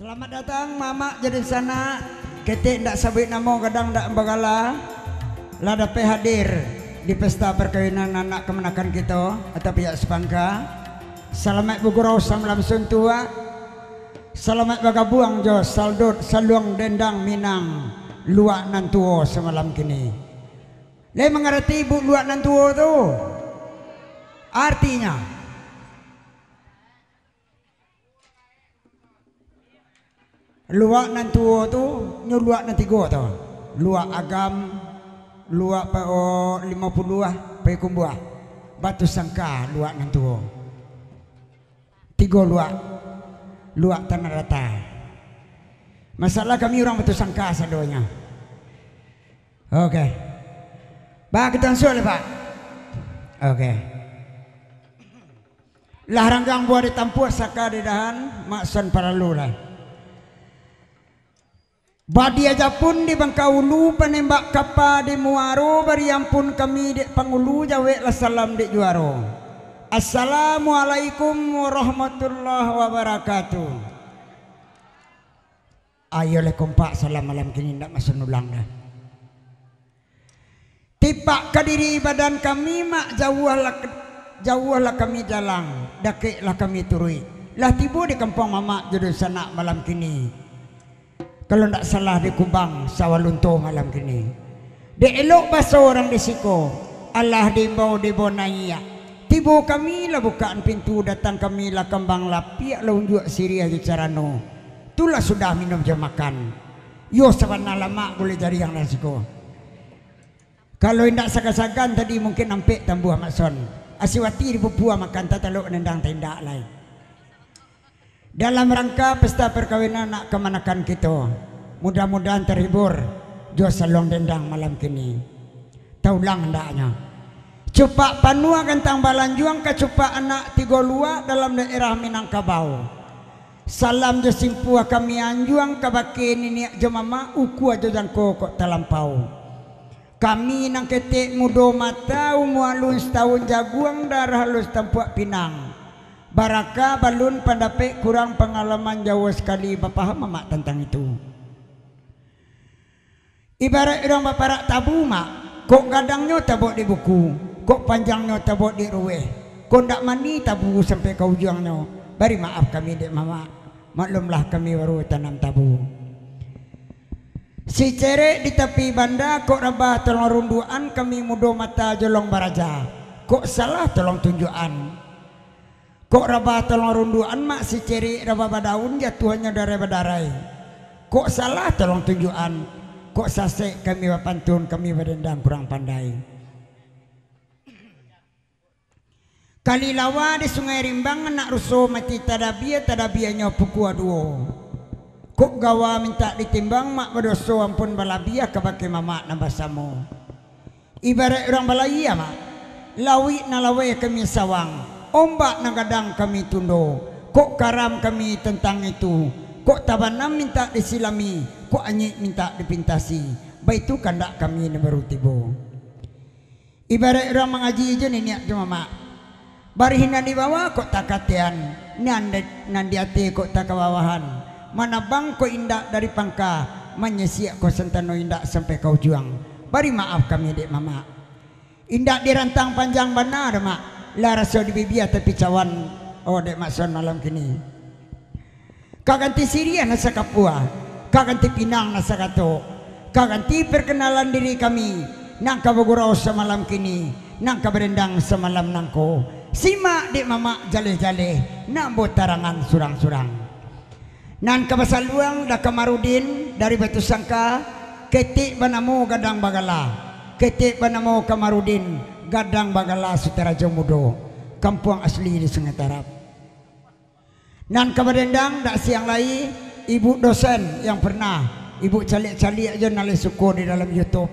Selamat datang mama jadi sana. Ketik ndak sabit namo kadang ndak bagala. Lada pe hadir di pesta perkawinan anak kemenakan kita atau pihak sepangka. Selamat bugurau samlam suntua. Selamat bagabuang jo saldut saluang dendang minang luak nantuo semalam kini. Le mengerti bu luak nantuo tu? Artinya luak nantuo tu nyuluak nanti go tu. Luak agam, luak PO 50 pe kumbuah. Batu sangka luak nantuo. 3 luak. Luak tanah rata. Masalah kami orang batu sangka sadonya. Okey. Pak kita suul Pak. Okey. Larang gang buat ditampu saka di dahan makson para lula. Badi aja pun di Bangkaulu penembak kapa di Muaro bariam pun kami di Pangulu jawe la salam di Juaro. Assalamualaikum warahmatullahi wabarakatuh. Ayo le kompak salam malam kini ndak masuk ulang dah. Tipak kadiri badan kami mak jauhlah kami jalang, dakiklah kami turui. Lah tiba di kampung mama jodoh sanak malam kini. Kalau tidak salah di Kubang Sawalunto malam kini. Di elok bahasa orang di Siko. Allah dimbau di Bonaya. Tiba kami lah bukaan pintu datang kami lah kembang lapiak lah unjuk Syria di Carano. Itulah sudah minum jam makan. Yo sabana lama boleh jari yang Siko. Kalau tidak sagan-sagan tadi mungkin nampik tambuh makson. Asiwati di Papua makan tataluk nendang tindak lain. Dalam rangka pesta perkawinan anak kemanakan kita, mudah-mudahan terhibur jo salong dendang malam kini. Taulang hendaknya cupak panua gentang balanjuang ke cupak anak 3 luak dalam daerah Minangkabau. Salam jo simpua kami anjuang kabake nini jo mama uku aja jangko kok talampau. Kami nang ketik mudo mata umualun setahun jaguang darah halus tampuak Pinang. Baraka balun pandapek kurang pengalaman jauh sekali bapaham mamak tentang itu. Ibarat orang baparak tabu mak, kok gadangnya tabok di buku, kok panjangnya tabok di ruweh, kok ndak mani tabu sampai kau ujungnya. Bari maaf kami dek mama, maklumlah kami baru tanam tabu. Si cerek di tepi banda kok rabah tolong runduan kami mudo mata jolong baraja, kok salah tolong tunjukan. Kok rabah tolong runduan mak si ceri rabah badaun jatuhannya dari badarai. Kok salah tolong tunjukan. Kok sasek kami bapantun kami berdendang kurang pandai. Kali lawa di Sungai Rimbang anak rusuh mati tadabianya pukul 2. Kok gawa minta ditimbang mak berdoso ampun balabia kabake mama nabasamu. Ibarat orang balaya mak. Lawi nalawe kami sawang. Ombak nagadang kami tundo. Kok karam kami tentang itu. Kok tabanam minta disilami. Kok anyik minta dipintasi. Baik itu kandak kami baru tibo. Ibarat orang mengaji aja nih niat cuma mak. Barihina di bawah kok takatian. Nandi hati kok tak kawawahan. Mana bang kok indak dari pangka. Menyesiak kok sentano indak sampai kau juang. Bari maaf kami dek mama. Indak dirantang panjang benar mak. Lah rasa di bibia tapi cawan oh dek makson malam kini. Kaganti Syria nasa Kapua, kaganti Pinang nasa Kato, kaganti perkenalan diri kami. Nang kabagurau semalam kini, nang kaberendang semalam nangko. Simak dek mama jale-jale, nambo tarangan surang-surang. Nan kabasaluang da Kamarudin dari Batu Sangka, ketik banamo gadang bagala, ketik banamo Kamarudin. Gadang bagala Suteraja Mudo, kampung asli di Sungai Tarap. Nan kabadendang dak siang lai ibu dosen yang pernah ibu calik-calik aja nalih suku di dalam YouTube.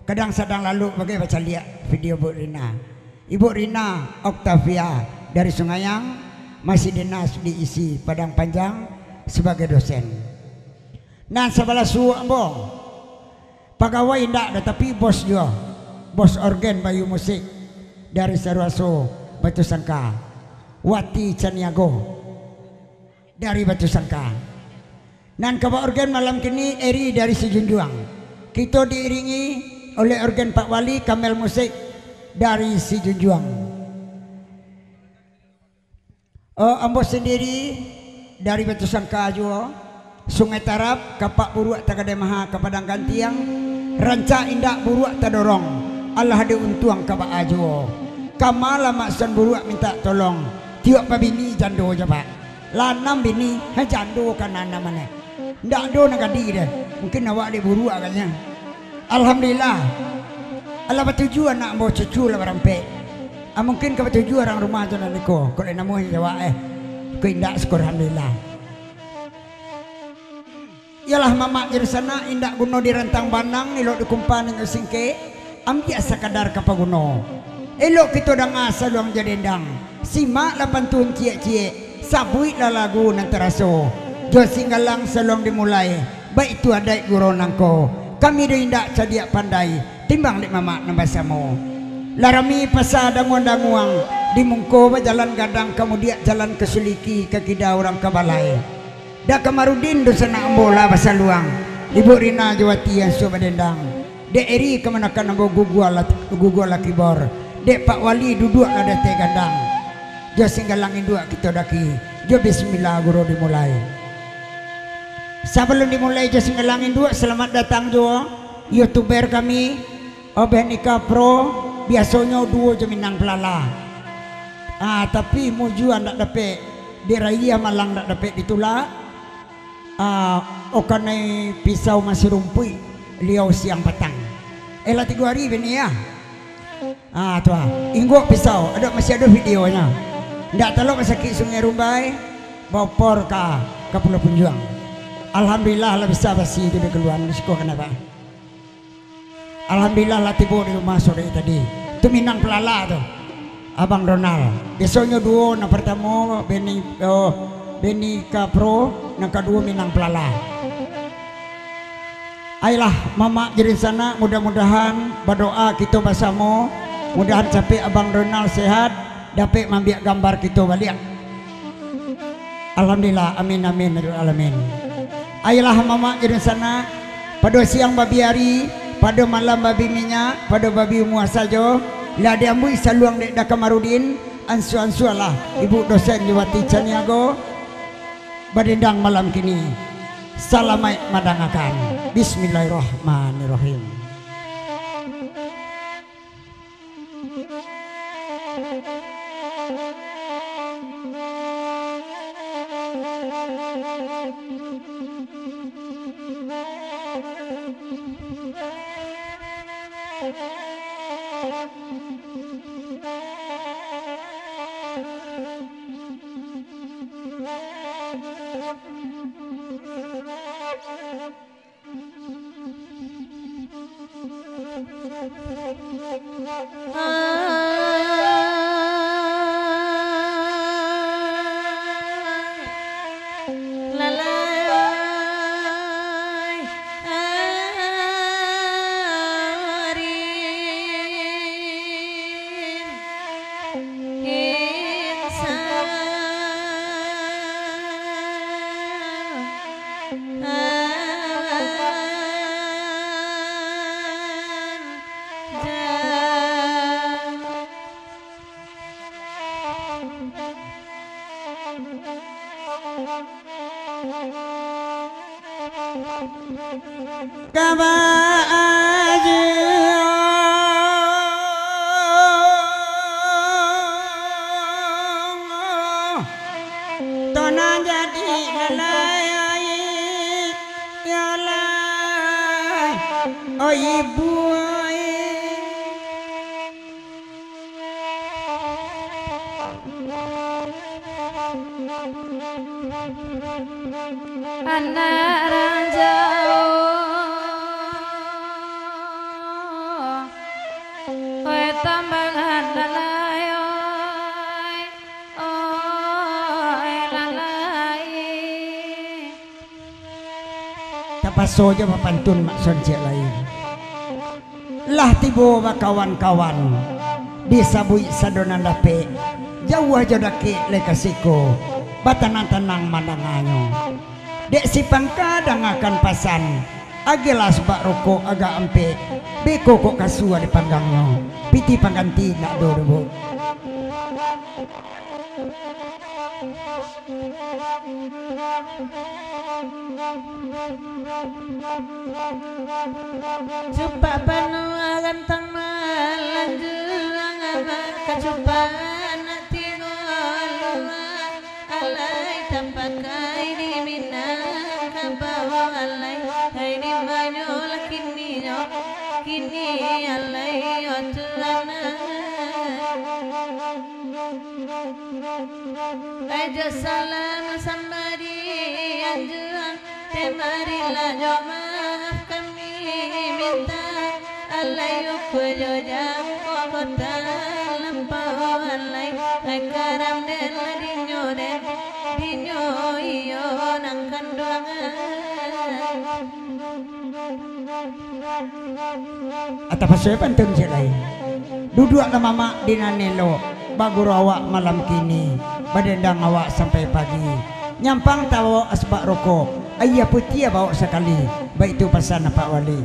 Kadang sedang lalu bagai baca lihat video Bu Rina. Ibu Rina Octavia dari Sungayang masih dinas diisi Padang Panjang sebagai dosen. Nan sebelah suambong pegawai ndak tapi bos juga. Bos organ bayu musik dari Sarwaso Batu Sangka. Wati Caniago dari Batu Sangka. Nan kawa organ malam kini Eri dari Sijunjuang. Kita diiringi oleh organ Pak Wali Kamel Musik dari Sijunjuang. Ambo sendiri dari Batu Sangka Ajo, Sungai Tarap, Kapak Buruak Tagademaha Kepadang Gantiang, Ranca Indak Buruak Tadorong, Allah ada untuang Kapak Ajo. Kamala maksan buruak minta tolong. Tiok pa bini jando aja pak. Lanam bini jando kan nana mana. Ndak do nak kadi deh. Mungkin awak di buruak katnya. Alhamdulillah. Allah bertujuan nak mau cucu lah berampe. Mungkin kau bertujuan orang rumah tu nak niko. Kau namu jawab kau indak syukur alhamdulillah. Yalah mama jadi sana indak guno di rentang banang nilok dikumpan dengan singke. Ambil sekadar kapaguno. Elok kita dah ngasa luang jadendang. Simak lapan tun cie-cie. Sabui lah lagu nan teraso. Jo singgalang selong dimulai. Baik itu adai guru nangko. Kami do indak cadiak pandai. Timbang dek mama nambasamu. Larami pasal danguang-danguang. Di mungko jalan gadang kemudian jalan kesuliki ke kida orang kebalai. Dah Kamarudin do sana ambola pasal luang. Ibu Rina Jawati yang suka dendang. Dek Eri kemanakan ambo gugua kibor. Dek Pak Wali duduk ada teh gandang. Jo singgalangin dua kita daki. Jo bismillah guru dimulai. Sebelum dimulai jo singgalangin dua selamat datang jo YouTuber kami Obenika Pro biasanya dua jo Minang Pelala. Tapi mujuan tak dapat di raya Malang tak dapat ditulak. Okanai pisau masih rumpui liau siang petang. Elah 3 hari bini ya. Tuah, inggok pisau, masih ada videonya. Ndak telok sakit Sungai Rumbai, bopor ke Pulau Punjuang. Alhamdulillah lah bisa basi itu di keluar musiko kenapa? Alhamdulillah lah tiba di rumah sore tadi. Itu Minang Pelala tu, Abang Ronald. Besoknya dua, nak pertama Beni Kapro, nak kedua Minang Pelala. Ayolah mama jadi sana mudah-mudahan berdoa kita bersama mudahan sampai Abang Ronald sehat dapat membiak gambar kita balik. Alhamdulillah amin amin alamin. Ayolah mama jadi sana pada siang babi hari pada malam babi minyak pada babi muasa jo lah diambui saluang dek Kamarudin ansu-ansu lah ibu dosen Jawati Caniago badendang malam kini. Salamai madangakan. Bismillahirrahmanirrahim. Oh ibu anak ranjau kowe tambangan lalai oi lalai tapaso aja pantun makson cek lain lah tibo ba kawan-kawan disabui sadonan dape jauh aja dake lekasiko batanan tenang mandanganyo dek si pangkadang akan pasan agelas bak rokok agak empe beko kok kasua di panggangnya piti pangganti nak do. Cupa panua gantang malanjurang kacupan hati golongan alay tampakai di minang kabawa alay hai di banyola kini alay otuana aja salam sambari anjuran temarilah jo maaf kami minta alay ukujo jam kota lampau alay karam den dinyo iyo nang kanduangan Atau pasal penting silai duduk nama mak dinanelo bagur awak malam kini badendang awak sampai pagi nyampang tahu asbak rokok ayah putih bawa sekali baik itu pesan Pak Wali.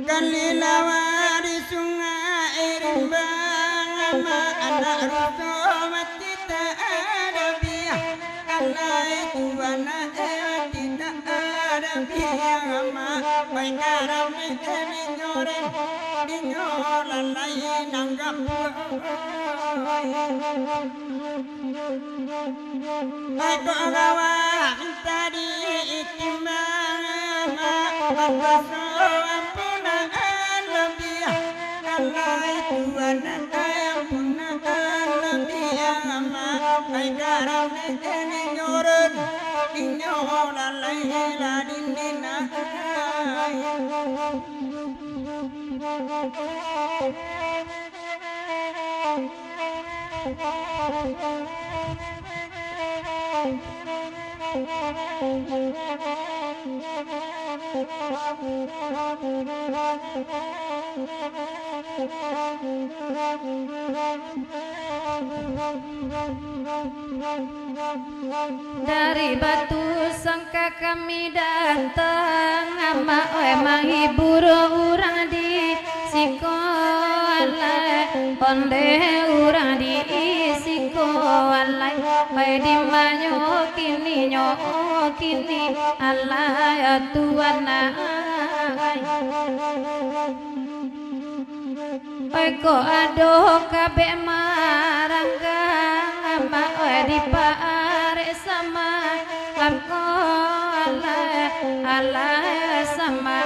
Kalilawa di sungai Rimbang ama anak ruso mati tak ada biang alai tuana tidak ada biang ama baik karam ni nyoren dinyolan lain nanggap baik gawa tadi timbang ama ruso ampunan lebih alai tuana ampunan lebih ama baik karam ni nyoren dinyolan lain ladinina dari batu sangka kami datang ama menghibur orang di sekolah onde orang di sekolah bae di manyo kini Allah ya Tuhan oi ko adoh kabeh maranggang ama oi di pare sama lam ko Allah sama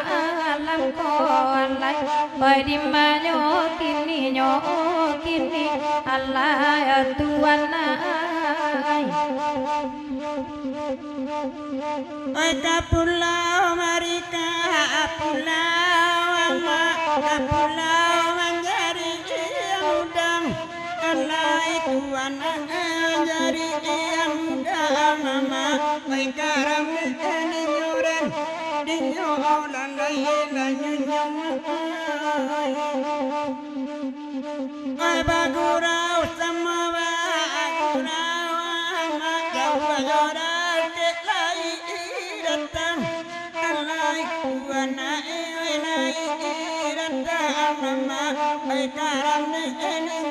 lam ko Allah oi di manyo kini Allah ya Tuhan oi ka pulau marika pulau ama pulau menjadi udang alai tuan menjadi udang mama oi karam ni nyoren dinyolan lain oi bagurau sama bagurau ama jauh datang alai kuana elai datang mama baik karam ni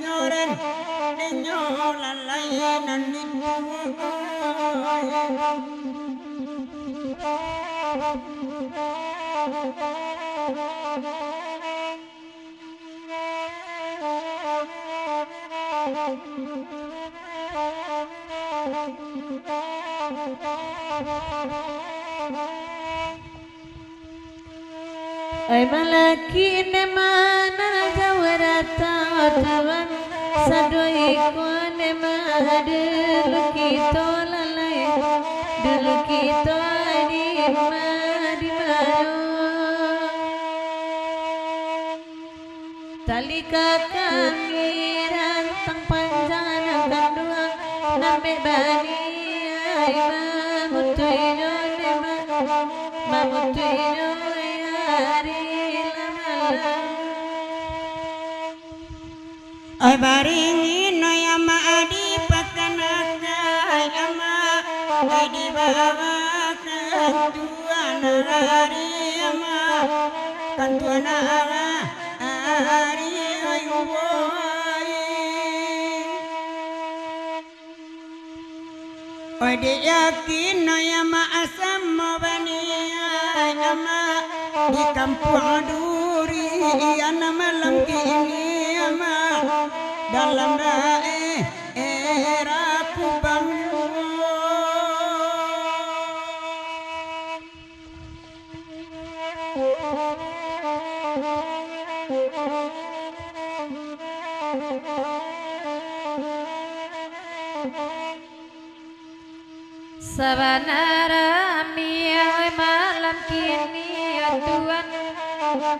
nyoren dinyolan lain ai malaki ne mana jawarata tuan sadoi ko ne dulu kita lalai dulu kita di mana talika kami rantang panjang kandungan nambe bani ai mamutuino ne mamutuino ai baringi noya di bawah kantuan hari ama kantuan hari oi di yakin no yama asam mo bani ama di kampung duri ana malam ini ama dalam daerah kubang Sabanara miai malam kini ya Tuhan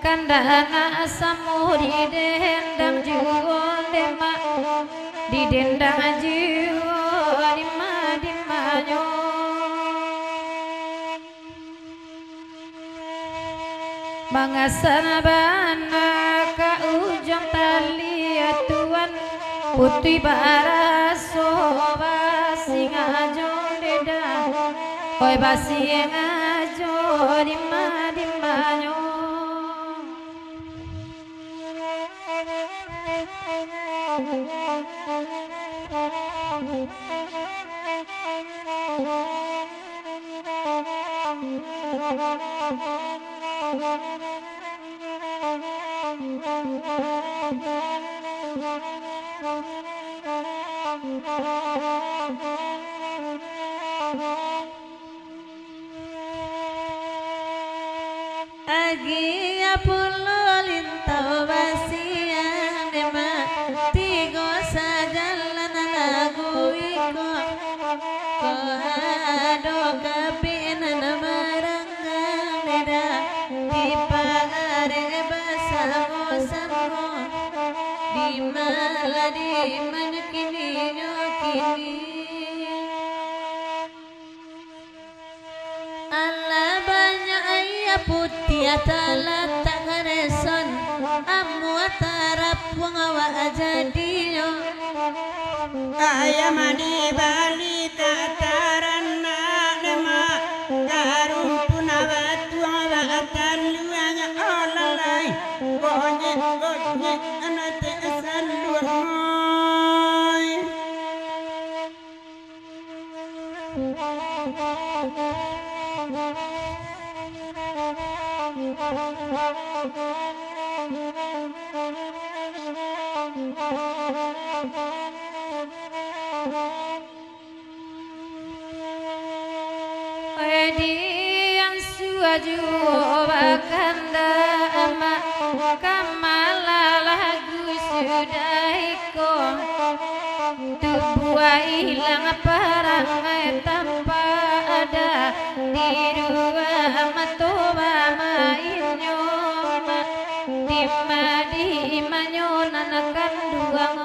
kandana samuri dendang jual dema di dendang jual di manyo mangasana bana ka ujung tali ya Tuhan putih baraso basinga jondeda oi basinga jodima di manyo Agi apulo lintau basian dema tigo sajalan lagu iko ko ado kapinan maranggang neda di pare basamo samo di maladi manukini nyokini Allah banyak ayah putih atala tak reson amu atarap wong awak jadiyo ayah mani bali tataran nama karumpun awatu awatan luanya olalai gonyek gonyek anate saluai yang suaju bakanda ama kamala lagu sudah iko tubuh hilang perangai tanpa ada di dua matoba mainyo di manyo nanakan duang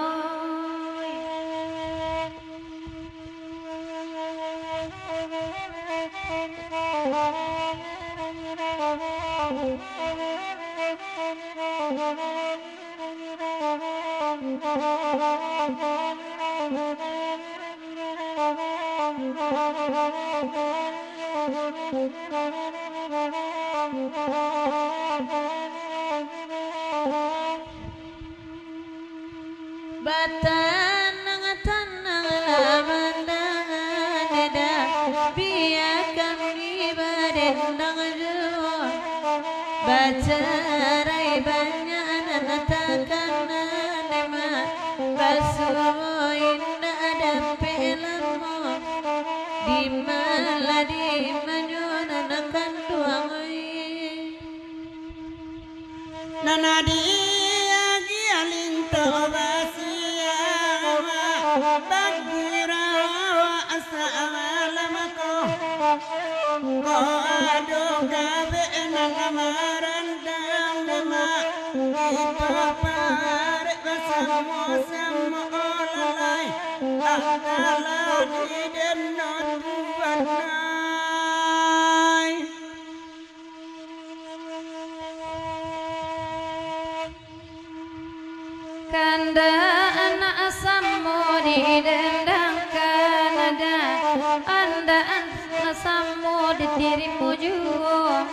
Batanang tanang lamandangan neda biarkan ibadendang juo bacarai banyak natakan nema basumo indah ada pelamo di maladi manjona nakan duangai nanadi agi alinto basia bagira asalalamako ko ado gabe nangamaran dama itu pare basamo samo olalai akala di denno tuanai kanda anak asam di dendang Kanada anda samu di dirimu juga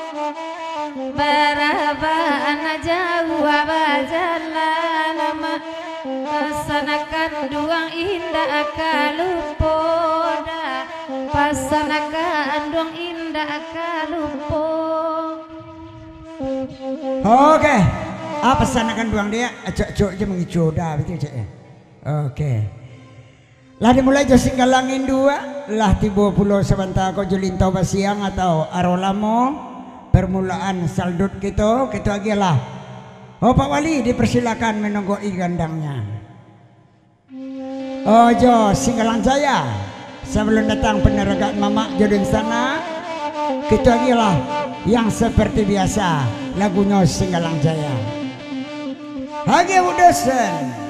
Barabana jauh abajalan Pasanakan duang indah akalupoda Pasanakan duang indah akalupo Oke. Apa sanakan duang dia? Cok aja mengicoda betul cek. Oke. Lah dimulai jo singgalangin dua, lah tiba pulau sebentar ko julintau basiang atau arolamo permulaan saldut kita lagi lah. Oh Pak Wali dipersilakan menonggoi gandangnya. Oh jo singgalang saya sebelum datang penerangan Mama Jodin sana kita lagi lah yang seperti biasa lagunya singgalang jaya. Hage Wudosen.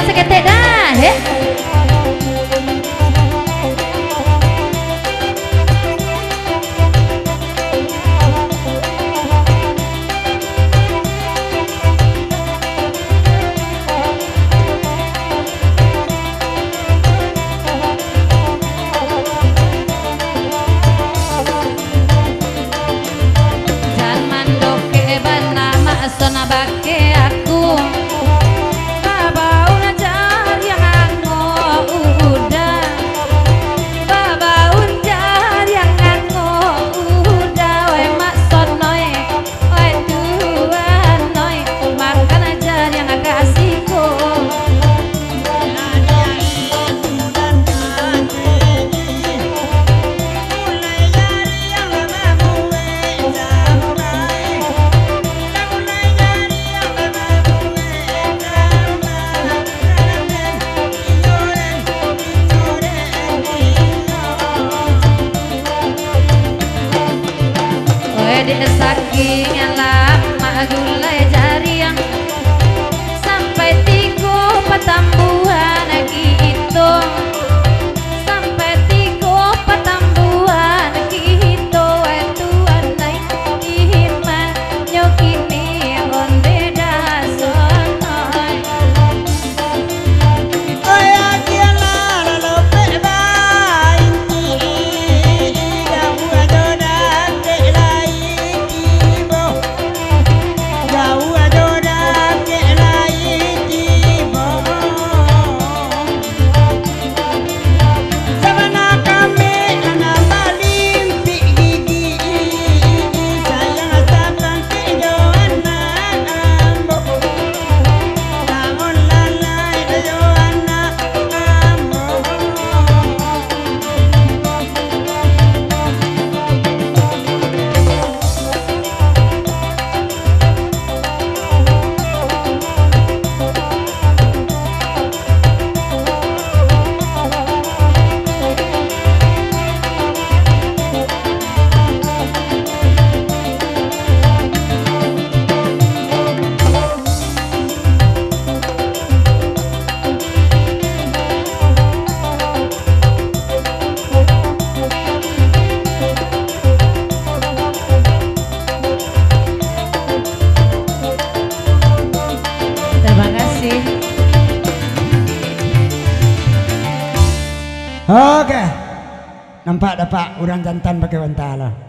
seketek dah, he. Sona bake aku baba unajar yang ango udah baba unjar yang ango udah we mak sonoy we tuan noy makan ajar yang kasihku saking lama gulai jari yang sampai tiga petambuhan gitu sampai tiga petambuhan gitu tuan naik ihman nyokini onde dasonoy Oya kiala lalu pebai ida buadoda kelai tibo jauh adoda kelai tibo sabana kami anak balimpi gigi sayang sabang kejoana ambo tahun lalai kejoana ambo terima kasih. Oke, nampak dapat orang jantan pakai wantala.